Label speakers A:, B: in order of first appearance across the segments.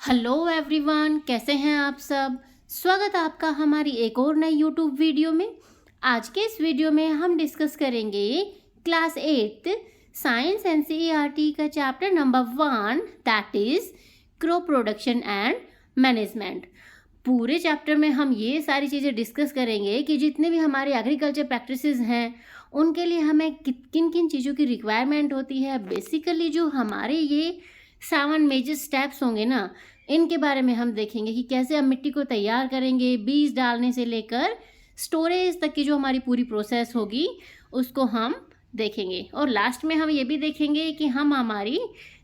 A: Hello everyone, कैसे हैं आप सब। स्वागत है आपका हमारी एक और नई यूट्यूब वीडियो में। आज के इस वीडियो में हम डिस्कस करेंगे क्लास 8 साइंस एनसीईआरटी का chapter number 1 that is crop production and management. पूरे चैप्टर में हम ये सारी चीज़ें डिस्कस करेंगे कि जितने भी हमारे एग्रीकल्चर प्रैक्टिसेस हैं उनके लिए हमें किन किन चीज़ों की रिक्वायरमेंट होती है। बेसिकली जो हमारे ये 7 मेजर स्टेप्स होंगे ना, इनके बारे में हम देखेंगे कि कैसे हम मिट्टी को तैयार करेंगे, बीज डालने से लेकर स्टोरेज तक की जो हमारी पूरी प्रोसेस होगी उसको हम देखेंगे। और लास्ट में हम ये भी देखेंगे कि हम हमारी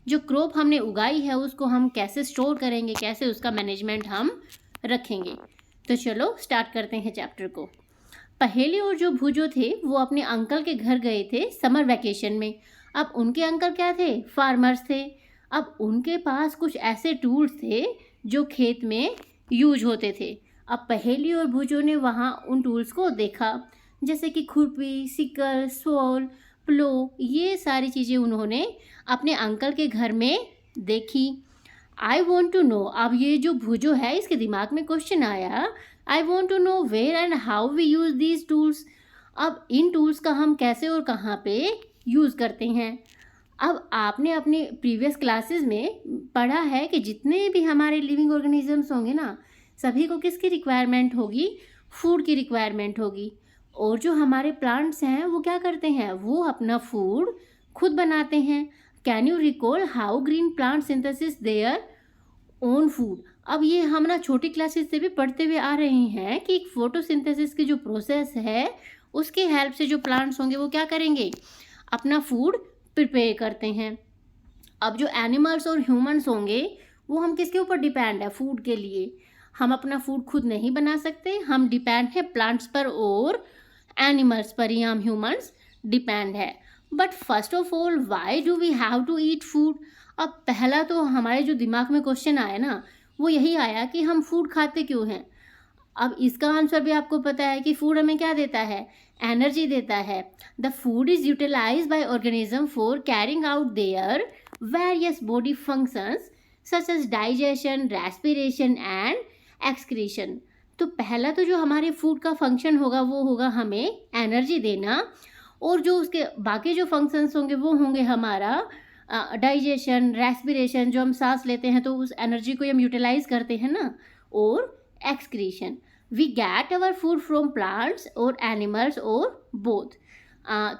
A: जो क्रॉप हमने उगाई है उसको हम कैसे स्टोर करेंगे, कैसे उसका मैनेजमेंट हम रखेंगे। तो चलो स्टार्ट करते हैं चैप्टर को। पहेली और जो भुजो थे वो अपने अंकल के घर गए थे समर वैकेशन में। अब उनके अंकल क्या थे? फार्मर्स थे। अब उनके पास कुछ ऐसे टूल्स थे जो खेत में यूज होते थे। अब पहेली और भुजो ने वहाँ उन टूल्स को देखा, जैसे कि खुरपी, सिकल, सोल, प्लो, ये सारी चीज़ें उन्होंने अपने अंकल के घर में देखी। आई वॉन्ट टू नो, अब ये जो भुजो है इसके दिमाग में क्वेश्चन आया, I want to know where and how we use these tools. अब इन टूल्स का हम कैसे और कहाँ पे यूज़ करते हैं। अब आपने अपने प्रीवियस क्लासेस में पढ़ा है कि जितने भी हमारे लिविंग ऑर्गेनिजम्स होंगे ना, सभी को किसकी रिक्वायरमेंट होगी? फूड की रिक्वायरमेंट होगी। और जो हमारे प्लांट्स हैं वो क्या करते हैं? वो अपना फूड खुद बनाते हैं। Can you recall how green plant synthesis their own food. अब ये हम ना छोटी क्लासेस से भी पढ़ते हुए आ रहे हैं कि फोटोसिंथेसिस की जो प्रोसेस है उसकी हेल्प से जो प्लांट्स होंगे वो क्या करेंगे? अपना फूड प्रिपेयर करते हैं। अब जो एनिमल्स और ह्यूमंस होंगे वो हम किसके ऊपर डिपेंड है? फूड के लिए। हम अपना फूड खुद नहीं बना सकते, हम डिपेंड है प्लांट्स पर और एनिमल्स पर ही हम ह्यूमंस डिपेंड है। But first of all why do we have to eat food. अब पहला तो हमारे जो दिमाग में क्वेश्चन आया ना वो यही आया कि हम फूड खाते क्यों हैं। अब इसका आंसर भी आपको पता है कि फूड हमें क्या देता है? एनर्जी देता है। The food is utilise by organism for carrying out their various body functions such as digestion, respiration and excretion. तो पहला तो जो हमारे फूड का फंक्शन होगा वो होगा हमें एनर्जी देना, और जो उसके बाकी जो फंक्शंस होंगे वो होंगे हमारा डाइजेशन, रेस्पिरेशन, जो हम सांस लेते हैं तो उस एनर्जी को हम यूटिलाइज करते हैं ना, और excretion. We get our food from plants और एनिमल्स और बोथ।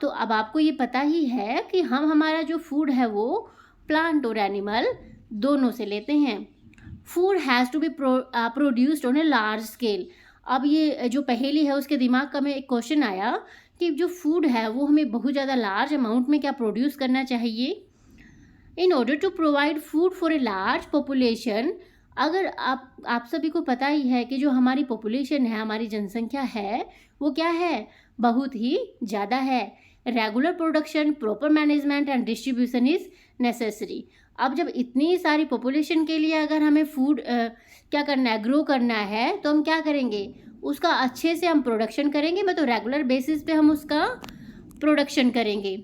A: तो अब आपको ये पता ही है कि हम हमारा जो फूड है वो प्लांट और एनिमल दोनों से लेते हैं। Food has to be produced on a large scale. अब ये जो पहेली है उसके दिमाग का में एक क्वेश्चन आया कि जो फूड है वो हमें बहुत ज़्यादा लार्ज अमाउंट में क्या प्रोड्यूस करना चाहिए। In order to provide food for a large population. अगर आप सभी को पता ही है कि जो हमारी पॉपुलेशन है, हमारी जनसंख्या है, वो क्या है? बहुत ही ज़्यादा है। Regular production, proper management and distribution is necessary. अब जब इतनी सारी पॉपुलेशन के लिए अगर हमें फूड क्या करना है, ग्रो करना है, तो हम क्या करेंगे? उसका अच्छे से हम प्रोडक्शन करेंगे, मतलब रेगुलर बेसिस पे हम उसका प्रोडक्शन करेंगे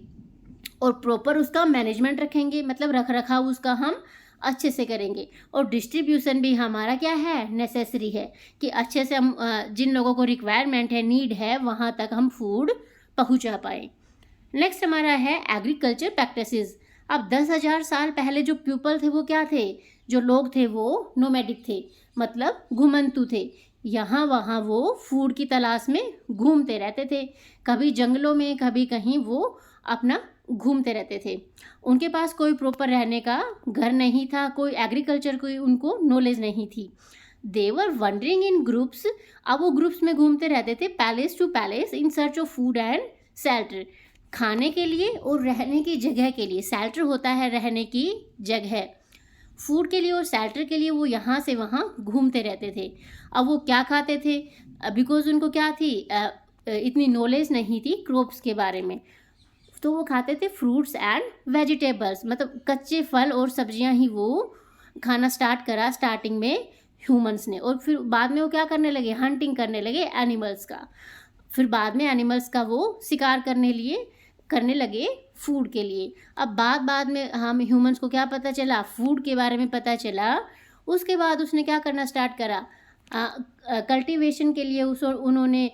A: और प्रॉपर उसका मैनेजमेंट रखेंगे, मतलब रख रखाव उसका हम अच्छे से करेंगे। और डिस्ट्रीब्यूशन भी हमारा क्या है? नेसेसरी है कि अच्छे से हम जिन लोगों को रिक्वायरमेंट है, नीड है, वहाँ तक हम फूड पहुँचा पाएँ। नेक्स्ट हमारा है एग्रीकल्चर प्रैक्टिसेस। अब 10,000 साल पहले जो पीपल थे वो क्या थे? जो लोग थे वो नोमैडिक थे, मतलब घुमंतु थे। यहाँ वहाँ वो फूड की तलाश में घूमते रहते थे, कभी जंगलों में, कभी कहीं वो अपना घूमते रहते थे। उनके पास कोई प्रॉपर रहने का घर नहीं था, कोई एग्रीकल्चर की उनको नॉलेज नहीं थी। They were wandering in groups. अब वो ग्रुप्स में घूमते रहते थे, place to place, in search of food and shelter. खाने के लिए और रहने की जगह के लिए। शेल्टर होता है रहने की जगह, फूड के लिए और शेल्टर के लिए वो यहाँ से वहाँ घूमते रहते थे। अब वो क्या खाते थे? बिकॉज उनको क्या थी, इतनी नॉलेज नहीं थी क्रॉप्स के बारे में, तो वो खाते थे फ्रूट्स एंड वेजिटेबल्स, मतलब कच्चे फल और सब्जियां ही वो खाना स्टार्ट करा स्टार्टिंग में ह्यूमंस ने। और फिर बाद में वो क्या करने लगे? हंटिंग करने लगे एनिमल्स का। फिर बाद में एनिमल्स का वो शिकार करने लगे फूड के लिए। अब बाद में हम ह्यूमंस को क्या पता चला? फूड के बारे में पता चला, उसके बाद उसने क्या करना स्टार्ट करा, कल्टीवेशन के लिए उन्होंने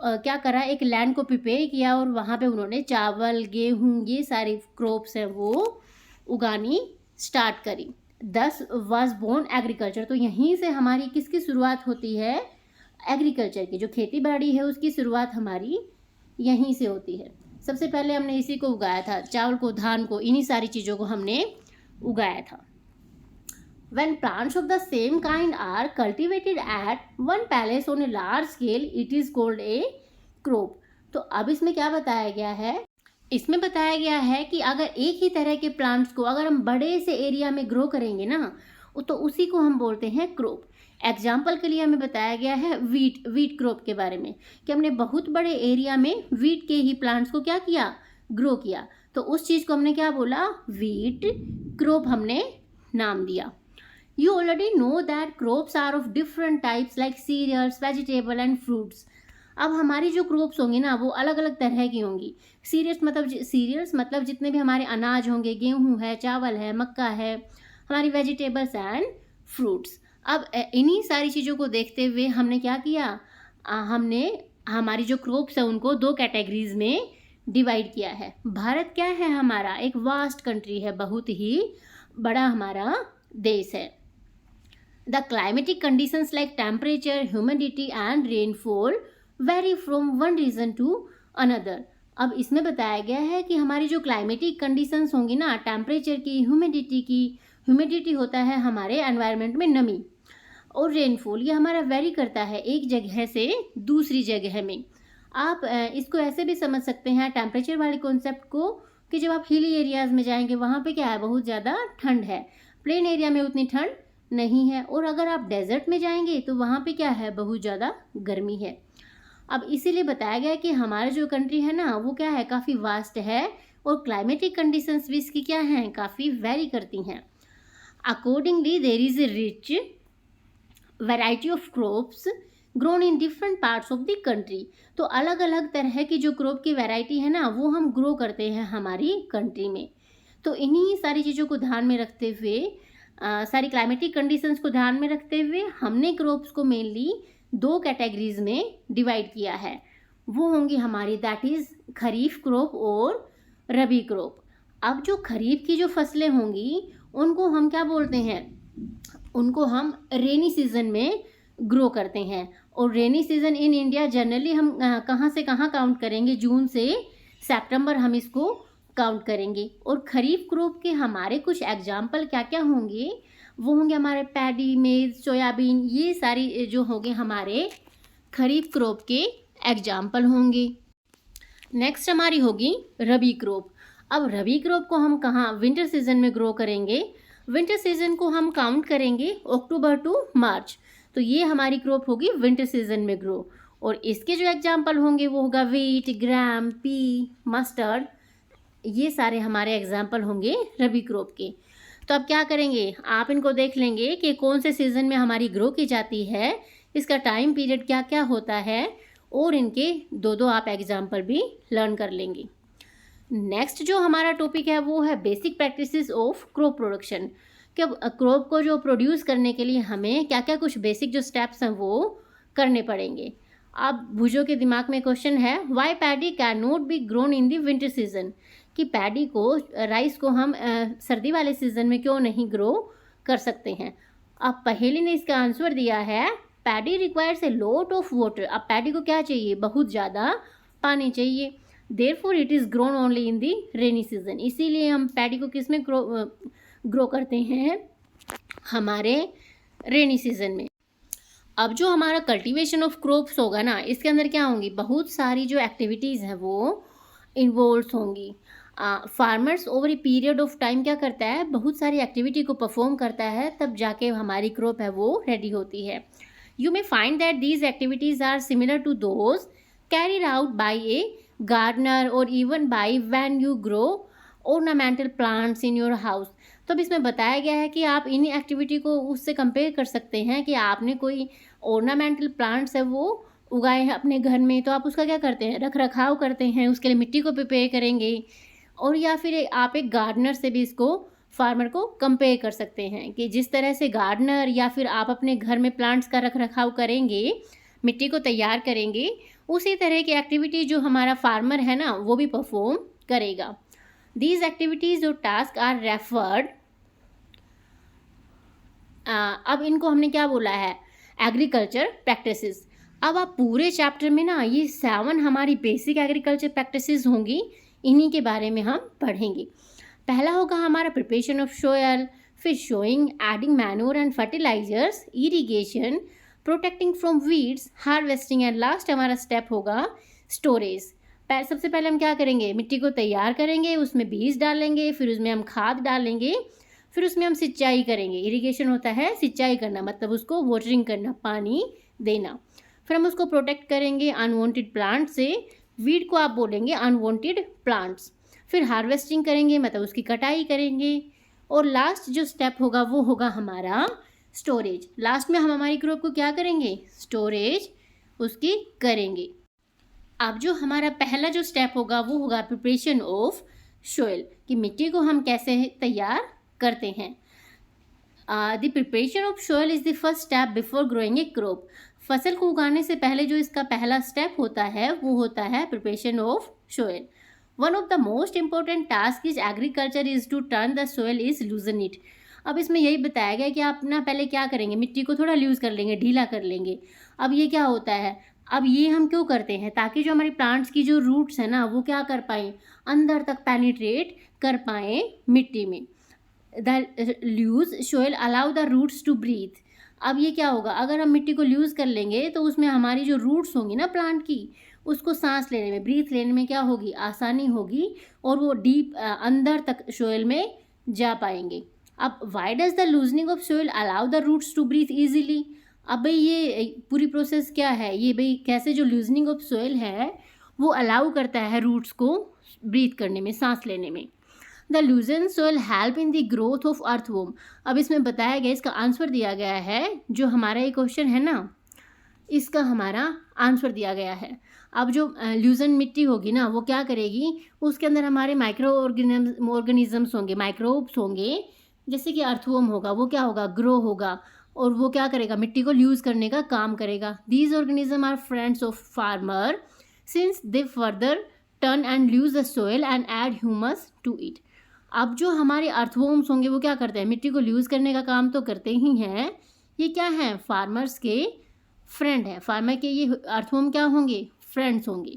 A: क्या करा, एक लैंड को प्रिपेयर किया और वहाँ पे उन्होंने चावल, गेहूँ, ये सारी क्रॉप्स हैं वो उगानी स्टार्ट करी। दस वाज बोर्न एग्रीकल्चर। तो यहीं से हमारी किसकी शुरुआत होती है, एग्रीकल्चर की, जो खेती बाड़ी है उसकी शुरुआत हमारी यहीं से होती है। सबसे पहले हमने इसी को उगाया था, चावल को, धान को, इन्हीं सारी चीज़ों को हमने उगाया था। When plants of the same kind are cultivated at one place on a large scale, it is called a crop. तो अब इसमें क्या बताया गया है, इसमें बताया गया है कि अगर एक ही तरह के प्लांट्स को अगर हम बड़े से एरिया में ग्रो करेंगे ना, तो उसी को हम बोलते हैं क्रॉप। एग्जाम्पल के लिए हमें बताया गया है वीट क्रॉप के बारे में, कि हमने बहुत बड़े एरिया में वीट के ही प्लांट्स को क्या किया, ग्रो किया। तो उस चीज़ को हमने क्या बोला, वीट क्रॉप हमने नाम दिया। You already know that crops are of different types like cereals, vegetable and fruits. अब हमारी जो क्रॉप्स होंगी ना वो अलग अलग तरह की होंगी। सीरियल्स मतलब जितने भी हमारे अनाज होंगे, गेहूँ है, चावल है, मक्का है, हमारी वेजिटेबल्स एंड फ्रूट्स। अब इन्हीं सारी चीज़ों को देखते हुए हमने क्या किया, हमने हमारी जो क्रॉप्स है उनको दो कैटेगरीज में डिवाइड किया है। भारत क्या है हमारा, एक वास्ट कंट्री है, बहुत ही बड़ा हमारा देश है। The climatic conditions like temperature, humidity and rainfall vary from one region to another. अब इसमें बताया गया है कि हमारी जो क्लाइमेटिक कंडीशंस होंगी ना, टेम्परेचर की, ह्यूमिडिटी होता है हमारे एनवायरनमेंट में नमी, और रेनफॉल ये हमारा वेरी करता है एक जगह से दूसरी जगह में। आप इसको ऐसे भी समझ सकते हैं टेम्परेचर वाले कॉन्सेप्ट को, कि जब आप हिली एरियाज़ में जाएंगे वहाँ पे क्या है, बहुत ज़्यादा ठंड है, प्लेन एरिया में उतनी ठंड नहीं है, और अगर आप डेजर्ट में जाएंगे तो वहाँ पे क्या है, बहुत ज़्यादा गर्मी है। अब इसीलिए बताया गया कि हमारा जो कंट्री है ना वो क्या है, काफ़ी वास्ट है, और क्लाइमेटिक कंडीशंस भी इसकी क्या हैं, काफ़ी वेरी करती हैं। Accordingly there is a rich variety of crops grown in different parts of the country. तो अलग अलग तरह की जो क्रॉप की वैरायटी है ना वो हम ग्रो करते हैं हमारी कंट्री में। तो इन्हीं सारी चीज़ों को ध्यान में रखते हुए, सारी क्लाइमेटिक कंडीशंस को ध्यान में रखते हुए हमने क्रॉप्स को मेनली दो कैटेगरीज में डिवाइड किया है। वो होंगी हमारी, दैट इज़ खरीफ क्रॉप और रबी क्रॉप। अब जो खरीफ की जो फसलें होंगी उनको हम क्या बोलते हैं, उनको हम रेनी सीजन में ग्रो करते हैं। और rainy season in India generally हम कहाँ से कहाँ काउंट करेंगे, जून से सितंबर हम इसको काउंट करेंगे। और खरीफ क्रॉप के हमारे कुछ एग्जाम्पल क्या क्या होंगे, वो होंगे हमारे पैडी, मेज, सोयाबीन, ये सारी जो होंगे हमारे खरीफ क्रॉप के एग्जाम्पल होंगे। नेक्स्ट हमारी होगी रबी क्रॉप। अब रबी क्रॉप को हम कहाँ, विंटर सीजन में ग्रो करेंगे। विंटर सीजन को हम काउंट करेंगे अक्टूबर टू मार्च। तो ये हमारी क्रॉप होगी विंटर सीजन में ग्रो। और इसके जो एग्जाम्पल होंगे वो होगा वीट, ग्राम, पी, मस्टर्ड, ये सारे हमारे एग्जाम्पल होंगे रबी क्रॉप के। तो अब क्या करेंगे, आप इनको देख लेंगे कि कौन से सीज़न में हमारी ग्रो की जाती है, इसका टाइम पीरियड क्या क्या होता है, और इनके दो दो आप एग्जाम्पल भी लर्न कर लेंगे। नेक्स्ट जो हमारा टॉपिक है वो है basic practices of crop production. कि क्रॉप को जो प्रोड्यूस करने के लिए हमें क्या क्या कुछ बेसिक जो स्टेप्स हैं वो करने पड़ेंगे। अब भुजो के दिमाग में क्वेश्चन है, why paddy can not be grown in the winter season, कि पैडी को, राइस को हम सर्दी वाले सीजन में क्यों नहीं ग्रो कर सकते हैं। अब पहेली ने इसका आंसर दिया है, paddy requires a lot of water. अब पैडी को क्या चाहिए, बहुत ज़्यादा पानी चाहिए। Therefore it is grown only in the rainy season. इसीलिए हम पैडी को किस में ग्रो करते हैं, हमारे रेनी सीजन में। अब जो हमारा कल्टीवेशन ऑफ क्रॉप्स होगा ना, इसके अंदर क्या होंगी, बहुत सारी जो एक्टिविटीज़ हैं वो इन्वॉल्व होंगी। Farmers over a period of time क्या करता है, बहुत सारी एक्टिविटी को परफॉर्म करता है, तब जाके हमारी क्रॉप है वो रेडी होती है। You may find that these activities are similar to those carried out by a gardener और even by when you grow ornamental plants in your house. तो अब इसमें बताया गया है कि आप इन एक्टिविटी को उससे कंपेयर कर सकते हैं कि आपने कोई ऑर्नामेंटल प्लांट्स है वो उगाए हैं अपने घर में, तो आप उसका क्या करते हैं, रख रखाव करते हैं, उसके लिए मिट्टी को प्रिपेयर करेंगे, और या फिर आप एक गार्डनर से भी इसको फार्मर को कंपेयर कर सकते हैं कि जिस तरह से गार्डनर या फिर आप अपने घर में प्लांट्स का रख रखाव करेंगे, मिट्टी को तैयार करेंगे, उसी तरह की एक्टिविटी जो हमारा फार्मर है ना वो भी परफॉर्म करेगा। दीज एक्टिविटीज़ और टास्क आर रेफर्ड, अब इनको हमने क्या बोला है, एग्रीकल्चर प्रैक्टिसेस। अब आप पूरे चैप्टर में ना ये 7 हमारी बेसिक एग्रीकल्चर प्रैक्टिसेस होंगी, इन्हीं के बारे में हम पढ़ेंगे। पहला होगा हमारा प्रिपरेशन ऑफ सोयल, फिर sowing, adding manure and fertilisers, irrigation, protecting from weeds, harvesting and last हमारा स्टेप होगा स्टोरेज। सबसे पहले हम क्या करेंगे, मिट्टी को तैयार करेंगे, उसमें बीज डालेंगे, फिर उसमें हम खाद डालेंगे, फिर उसमें हम सिंचाई करेंगे। इरिगेशन होता है सिंचाई करना, मतलब उसको वाटरिंग करना, पानी देना। फिर हम उसको प्रोटेक्ट करेंगे अनवांटेड प्लांट से, वीड को आप बोलेंगे अनवांटेड प्लांट्स। फिर हार्वेस्टिंग करेंगे, मतलब उसकी कटाई करेंगे। और लास्ट जो स्टेप होगा वो होगा हमारा स्टोरेज। लास्ट में हम हमारी क्रॉप को क्या करेंगे, स्टोरेज उसकी करेंगे। अब जो हमारा पहला जो स्टेप होगा वो होगा प्रिपरेशन ऑफ सोइल, कि मिट्टी को हम कैसे तैयार करते हैं। The preparation of soil is the first step before growing A crop. फसल को उगाने से पहले जो इसका पहला स्टेप होता है वो होता है preparation of soil. One of the most important task is agriculture is to turn the soil is loosen it. अब इसमें यही बताया गया कि आप ना पहले क्या करेंगे, मिट्टी को थोड़ा लूज कर लेंगे, ढीला कर लेंगे। अब ये क्या होता है, अब ये हम क्यों करते हैं, ताकि जो हमारी प्लांट्स की जो रूट्स है ना वो क्या कर पाएँ, अंदर तक पेनिट्रेट कर पाएँ मिट्टी में। The loose soil allow the roots to breathe. अब ये क्या होगा, अगर हम मिट्टी को लूज़ कर लेंगे तो उसमें हमारी जो रूट्स होंगी ना प्लांट की, उसको सांस लेने में, ब्रीथ लेने में क्या होगी, आसानी होगी, और वो डीप अंदर तक सोइल में जा पाएंगे। अब why does the loosening of soil allow the roots to breathe easily. अब भाई ये पूरी प्रोसेस क्या है, ये भाई कैसे जो लूजनिंग ऑफ सोइल है वो अलाउ करता है रूट्स को ब्रीथ करने में, सांस लेने में। The लूजन soil help in the growth of earthworm. अब इसमें बताया गया, इसका आंसर दिया गया है, जो हमारा ये क्वेश्चन है ना इसका हमारा आंसर दिया गया है। अब जो लूजन मिट्टी होगी ना वो क्या करेगी, उसके अंदर हमारे माइक्रो ऑर्गेनिजम्स होंगे, माइक्रोब्स होंगे, जैसे कि अर्थवॉर्म होगा, वो क्या होगा, ग्रो होगा, और वो क्या करेगा, मिट्टी को लूज करने का काम करेगा। These organism are friends of farmer since they further turn and loose the soil and add humus to it. अब जो हमारे अर्थवॉर्म्स होंगे वो क्या करते हैं, मिट्टी को लूज करने का काम तो करते ही हैं, ये क्या हैं, फार्मर्स के फ्रेंड हैं। फार्मर के ये अर्थवॉर्म क्या होंगे, फ्रेंड्स होंगे।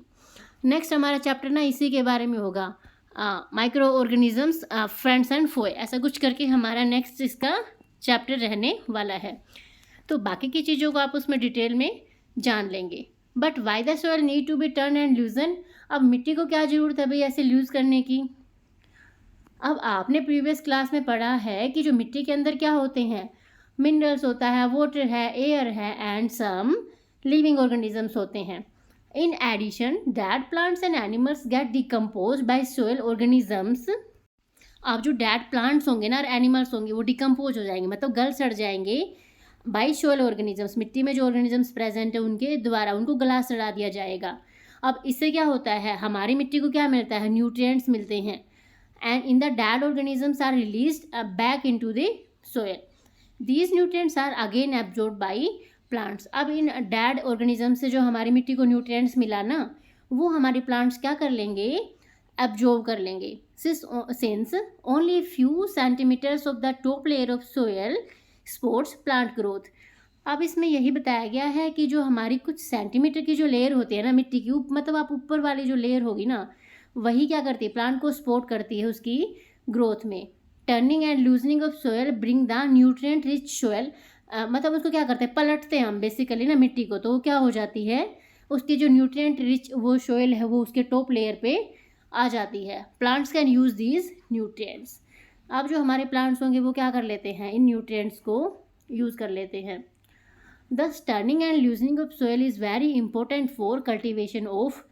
A: नेक्स्ट हमारा चैप्टर ना इसी के बारे में होगा, माइक्रो ऑर्गेनिजम्स फ्रेंड्स एंड फोए, ऐसा कुछ करके हमारा नेक्स्ट इसका चैप्टर रहने वाला है। तो बाकी की चीज़ों को आप उसमें डिटेल में जान लेंगे। But why the soil need to be turn and loosen. अब मिट्टी को क्या ज़रूरत है भाई ऐसे लूज करने की। अब आपने प्रीवियस क्लास में पढ़ा है कि जो मिट्टी के अंदर क्या होते हैं, मिनरल्स होता है, वाटर है, एयर है, एंड सम लिविंग ऑर्गेनिजम्स होते हैं। In addition dead plants and animals get decompose by soil organisms. अब जो डेड प्लांट्स होंगे ना और एनिमल्स होंगे वो डिकम्पोज हो जाएंगे, मतलब गल सड़ जाएंगे बाय सोइल ऑर्गेनिजम्स। मिट्टी में जो ऑर्गेनिजम्स प्रेजेंट है उनके द्वारा उनको गला सड़ा दिया जाएगा। अब इससे क्या होता है, हमारी मिट्टी को क्या मिलता है, न्यूट्रिएंट्स मिलते हैं, and in the dead organisms are released back into the soil. These nutrients are again absorbed by plants. अब इन dead organisms से जो हमारी मिट्टी को nutrients मिला ना वो हमारे plants क्या कर लेंगे, absorb कर लेंगे। Since only few centimeters of the top layer of soil supports plant growth. अब इसमें यही बताया गया है कि जो हमारी कुछ सेंटीमीटर की जो लेयर होती है ना मिट्टी की, मतलब आप ऊपर वाली जो लेयर होगी ना वही क्या करती है, प्लांट को सपोर्ट करती है उसकी ग्रोथ में। Turning and loosening of soil bring the nutrient rich soil, मतलब उसको क्या करते हैं, पलटते हैं हम बेसिकली ना मिट्टी को, तो वो क्या हो जाती है, उसकी जो न्यूट्रिएंट रिच वो सोयल है वो उसके टॉप लेयर पे आ जाती है। Plants can use these nutrients. अब जो हमारे प्लांट्स होंगे वो क्या कर लेते हैं, इन न्यूट्रिएंट्स को यूज़ कर लेते हैं। दस turning and loosening of soil is very important for cultivation of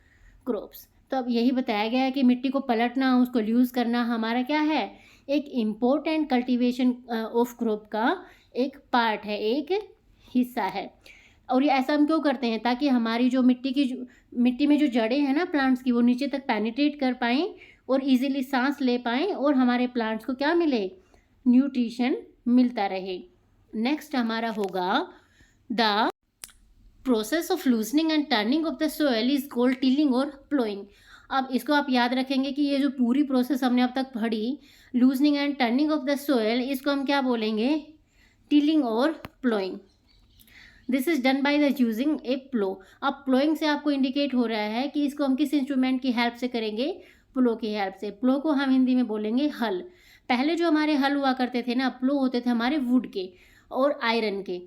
A: crops. तो अब यही बताया गया है कि मिट्टी को पलटना, उसको लूज़ करना हमारा क्या है, एक इम्पोर्टेंट कल्टीवेशन ऑफ क्रॉप का एक पार्ट है, एक हिस्सा है। और ये ऐसा हम क्यों करते हैं, ताकि हमारी जो मिट्टी में जो जड़ें हैं ना प्लांट्स की वो नीचे तक पेनिट्रेट कर पाएँ और इजीली सांस ले पाएँ और हमारे प्लांट्स को क्या मिले, न्यूट्रिशन मिलता रहे। नेक्स्ट हमारा होगा the process of loosening and turning of the soil is called tilling और प्लोइंग। अब इसको आप याद रखेंगे कि ये जो पूरी प्रोसेस हमने अब तक पढ़ी, loosening and turning of the soil, इसको हम क्या बोलेंगे? टिलिंग और ploughing. This is done by the using a plough. अब प्लोइंग से आपको इंडिकेट हो रहा है कि इसको हम किस इंस्ट्रूमेंट की हेल्प से करेंगे? प्लो की हेल्प से। प्लो को हम हिंदी में बोलेंगे हल। पहले जो हमारे हल हुआ करते थे ना, प्लो होते थे हमारे वुड के और आयरन के।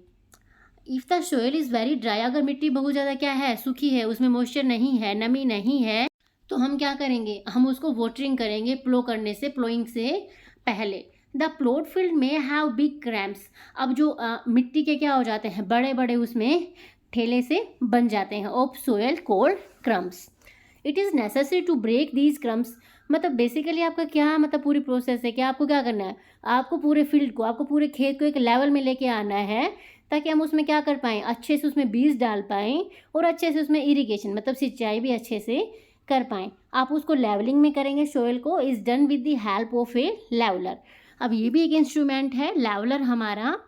A: If the soil is very dry, अगर मिट्टी बहुत ज़्यादा क्या है, सूखी है, उसमें मॉइस्चर नहीं है, नमी नहीं है, तो हम क्या करेंगे? हम उसको वाटरिंग करेंगे प्लो करने से, प्लोइंग से पहले। द प्लोड फील्ड में हैव बिग क्रैम्प्स। अब जो मिट्टी के क्या हो जाते हैं, बड़े बड़े उसमें ठेले से बन जाते हैं of soil called crumbs. It is necessary to break these crumbs. मतलब बेसिकली आपका क्या मतलब पूरी प्रोसेस है कि आपको क्या करना है? आपको पूरे फील्ड को, आपको पूरे खेत को एक लेवल में लेके आना है, ताकि हम उसमें क्या कर पाएँ? अच्छे से उसमें बीज डाल पाएँ और अच्छे से उसमें इरिगेशन मतलब सिंचाई भी अच्छे से कर पाएँ। आप उसको लेवलिंग में करेंगे सोयल को। Is done with the help of A leveller. अब ये भी एक इंस्ट्रूमेंट है लेवलर हमारा,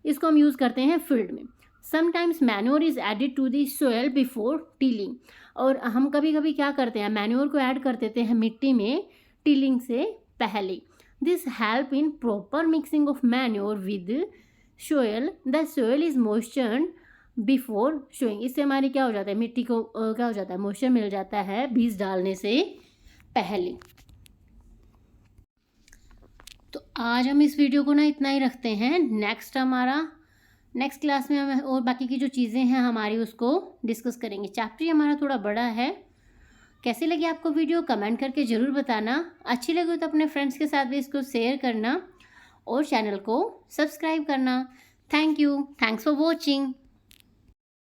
A: इसको हम यूज़ करते हैं फील्ड में। Sometimes manure is added to the soil before tilling. और हम कभी कभी क्या करते हैं? मैन्योर को ऐड कर देते हैं मिट्टी में टिलिंग से पहले। This help in proper mixing of manure with soil. The soil is moistured before sowing. इससे हमारी क्या हो जाता है? मिट्टी को क्या हो जाता है? मॉइस्चर मिल जाता है बीज डालने से पहले। तो आज हम इस वीडियो को ना इतना ही रखते हैं। नेक्स्ट क्लास में हम और बाकी की जो चीज़ें हैं हमारी उसको डिस्कस करेंगे। चैप्टर हमारा थोड़ा बड़ा है। कैसी लगी आपको वीडियो? कमेंट करके ज़रूर बताना। अच्छी लगी तो अपने फ्रेंड्स के साथ भी इसको शेयर करना और चैनल को सब्सक्राइब करना। Thank you. Thanks for watching.